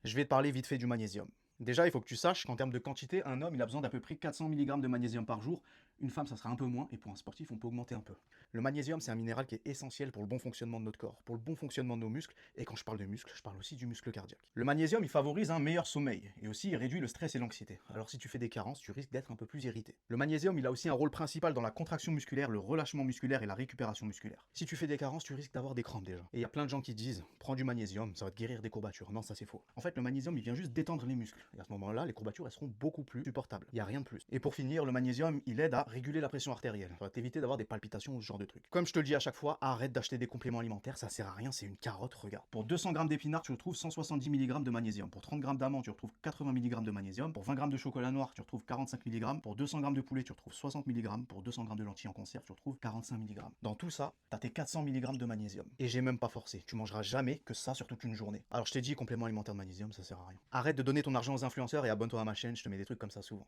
Je vais te parler vite fait du magnésium. Déjà, il faut que tu saches qu'en termes de quantité, un homme, il a besoin d'à peu près 400 mg de magnésium par jour. Une femme, ça sera un peu moins, et pour un sportif, on peut augmenter un peu. Le magnésium, c'est un minéral qui est essentiel pour le bon fonctionnement de notre corps, pour le bon fonctionnement de nos muscles, et quand je parle de muscles, je parle aussi du muscle cardiaque. Le magnésium, il favorise un meilleur sommeil, et aussi il réduit le stress et l'anxiété. Alors si tu fais des carences, tu risques d'être un peu plus irrité. Le magnésium, il a aussi un rôle principal dans la contraction musculaire, le relâchement musculaire et la récupération musculaire. Si tu fais des carences, tu risques d'avoir des crampes déjà. Et il y a plein de gens qui disent, prends du magnésium, ça va te guérir des courbatures. Non, ça c'est faux. En fait, le magnésium, il vient juste détendre les muscles. Et à ce moment-là, les courbatures, elles seront beaucoup plus supportables. Il n'y a rien de plus. Et pour finir, le magnésium, il aide à réguler la pression artérielle. Ça va t'éviter d'avoir des palpitations ou ce genre de trucs. Comme je te le dis à chaque fois, arrête d'acheter des compléments alimentaires, ça sert à rien, c'est une carotte, regarde. Pour 200 grammes d'épinards, tu retrouves 170 mg de magnésium. Pour 30 grammes d'amandes, tu retrouves 80 mg de magnésium. Pour 20 grammes de chocolat noir, tu retrouves 45 mg. Pour 200 grammes de poulet, tu retrouves 60 mg. Pour 200 grammes de lentilles en conserve, tu retrouves 45 mg. Dans tout ça, t'as tes 400 mg de magnésium. Et j'ai même pas forcé, tu mangeras jamais que ça sur toute une journée. Alors je t'ai dit, complément alimentaire de magnésium, ça sert à rien. Arrête de donner ton argent aux influenceurs et abonne-toi à ma chaîne, je te mets des trucs comme ça souvent.